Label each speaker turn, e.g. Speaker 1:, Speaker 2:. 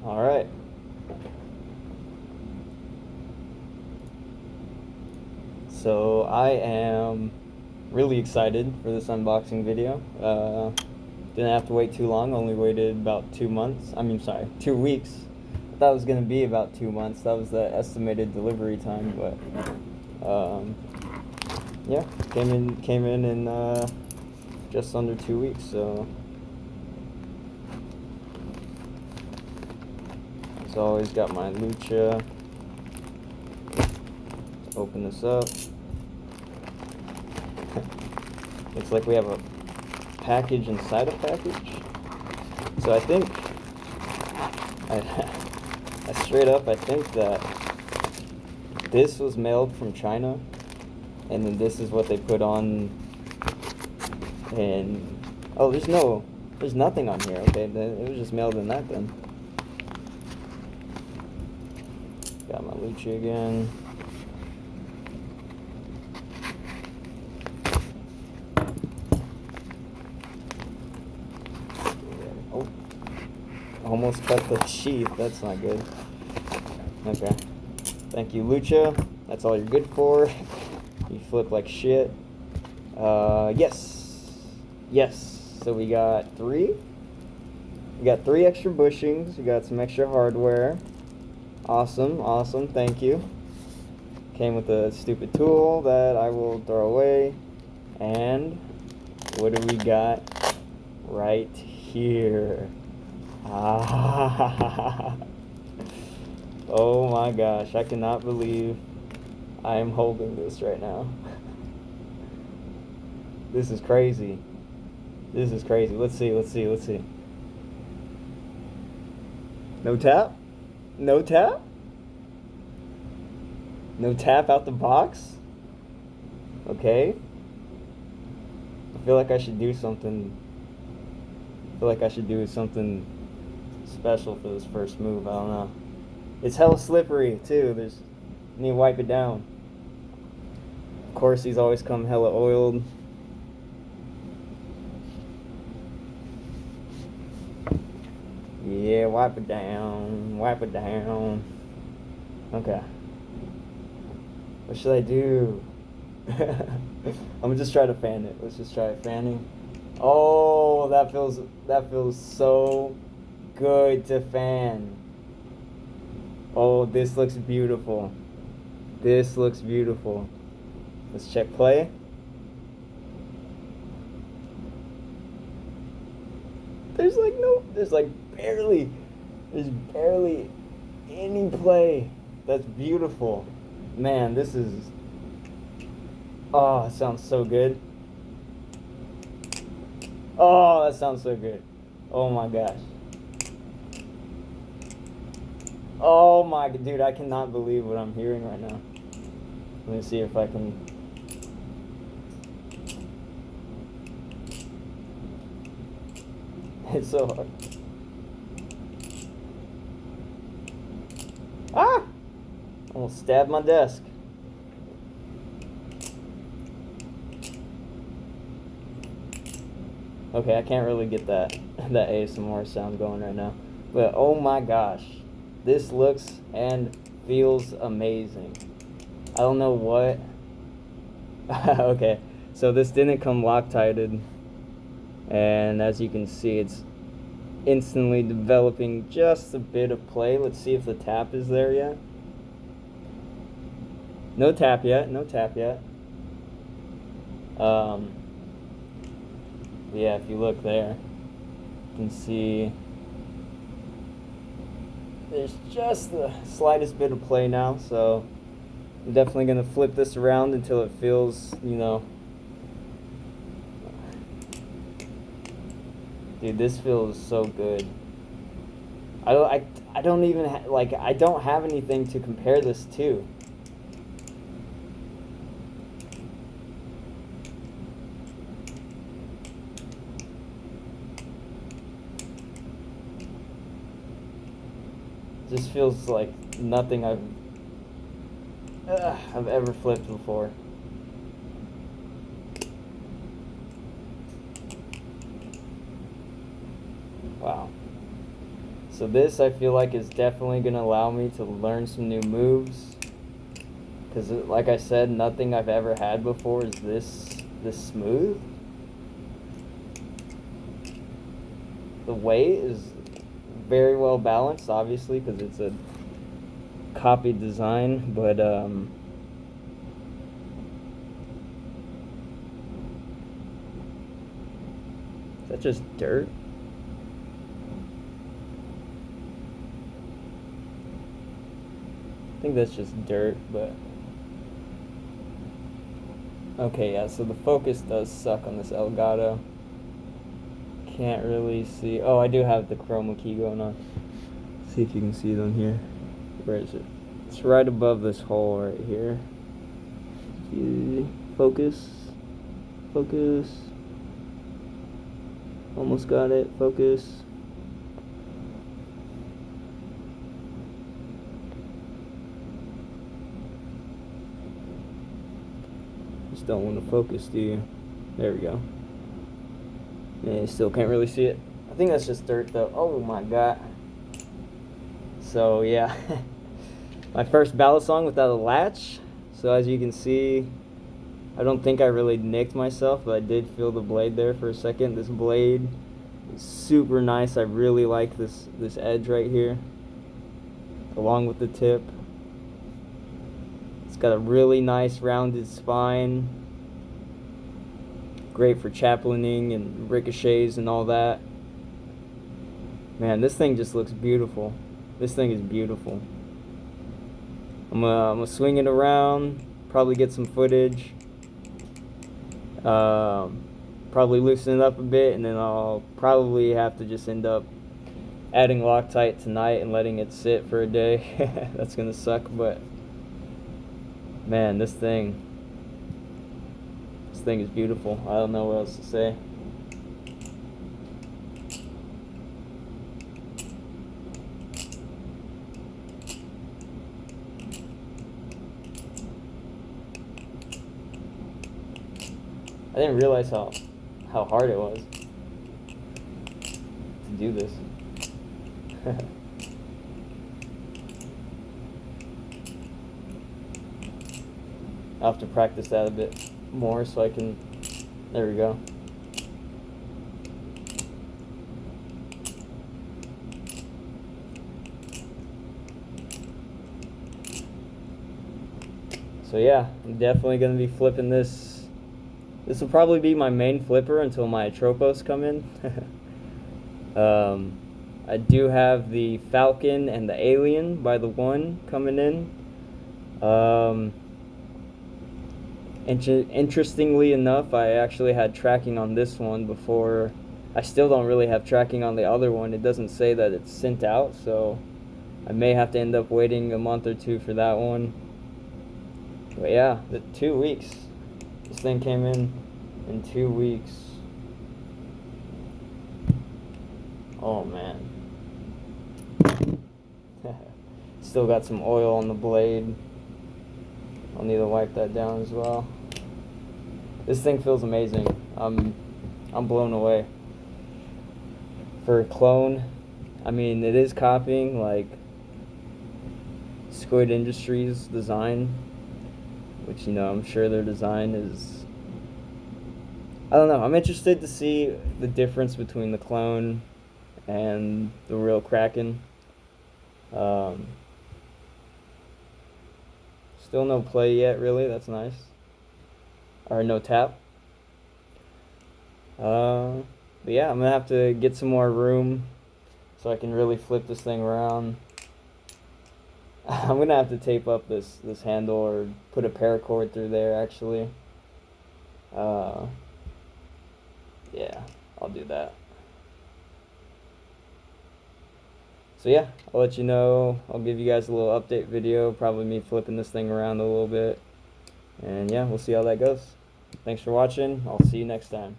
Speaker 1: All right. So I am really excited for this unboxing video. Didn't have to wait too long. Only waited about 2 months. I mean, sorry, 2 weeks. I thought it was gonna be about 2 months. That was the estimated delivery time, but yeah, came in just under 2 weeks. So as always, got my Lucha. Open this up. Looks like we have a package inside a package. So I think, I straight up, I think that this was mailed from China, and then this is what they put on. And oh, there's nothing on here. Okay, it was just mailed in that then. Got my Lucha again. Oh, almost cut the sheath. That's not good. Okay. Thank you, Lucha. That's all you're good for. You flip like shit. Yes. Yes. So we got three. We got 3 extra bushings. We got some extra hardware. Awesome. Awesome. Thank you. Came with a stupid tool that I will throw away. And what do we got right here? Ah. Oh my gosh. I cannot believe I am holding this right now. This is crazy. This is crazy. Let's see. No tap? No tap? No tap out the box? Okay. I feel like I should do something. I feel like I should do something special for this first move. I don't know. It's hella slippery too. Need to wipe it down. Of course, these always come hella oiled. Yeah, wipe it down. Wipe it down. Okay. What should I do? I'm gonna just try to fan it. Let's just try fanning. Oh, that feels so good to fan. Oh, this looks beautiful. This looks beautiful. Let's check play. There's barely any play. That's beautiful. Man, this is, oh, it sounds so good. Oh, that sounds so good. Oh my gosh. Oh my, dude, I cannot believe what I'm hearing right now. Let me see if I can. It's so hard. Ah! Almost stabbed my desk. Okay, I can't really get that ASMR sound going right now. But oh my gosh. This looks and feels amazing. I don't know what. Okay, so this didn't come Loctited. And as you can see, it's instantly developing just a bit of play. Let's see if the tap is there yet. No tap yet. No tap yet. Yeah, if you look there, you can see there's just the slightest bit of play now. So I'm definitely gonna flip this around until it feels, dude, this feels so good. I don't even I don't have anything to compare this to. This feels like nothing I've ever flipped before. Wow. So this, I feel like, is definitely going to allow me to learn some new moves. Because, like I said, nothing I've ever had before is this smooth. The weight is very well balanced, obviously, because it's a copied design, but is that just dirt? I think that's just dirt, but okay, yeah, so the focus does suck on this Elgato. Can't really see. Oh, I do have the chroma key going on. See if you can see it on here. Where is it? It's right above this hole right here. Focus. Focus. Almost got it. Focus. Just don't want to focus, do you? There we go. Yeah, you still can't really see it. I think that's just dirt though. Oh my god. So yeah. My first Balisong without a latch. So as you can see, I don't think I really nicked myself, but I did feel the blade there for a second. This blade is super nice. I really like this edge right here, along with the tip. It's got a really nice rounded spine. Great for chaplaining and ricochets and all that. Man, this thing just looks beautiful. This thing is beautiful. I'm gonna swing it around, probably get some footage. Probably loosen it up a bit, and then I'll probably have to just end up adding Loctite tonight and letting it sit for a day. That's gonna suck, but man, this thing is beautiful. I don't know what else to say. I didn't realize how hard it was to do this. I'll have to practice that a bit more so I can. There we go. So yeah, I'm definitely going to be flipping this. This will probably be my main flipper until my Tropos come in. I do have the Falcon and the Alien by TheOne coming in. Interestingly enough, I actually had tracking on this one before. I still don't really have tracking on the other one. It doesn't say that it's sent out, so I may have to end up waiting a month or two for that one. But yeah, the 2 weeks. This thing came in 2 weeks. Oh man. Still got some oil on the blade. I'll need to wipe that down as well. This thing feels amazing. I'm blown away. For a clone, I mean, it is copying like Squid Industries design, which, you know, I'm sure their design is, I don't know. I'm interested to see the difference between the clone and the real Kraken. Still no play yet, really. That's nice. Or no tap. But yeah, I'm gonna have to get some more room so I can really flip this thing around. I'm gonna have to tape up this handle or put a paracord through there, actually. Yeah, I'll do that. So yeah, I'll let you know. I'll give you guys a little update video, probably me flipping this thing around a little bit. And yeah, we'll see how that goes. Thanks for watching. I'll see you next time.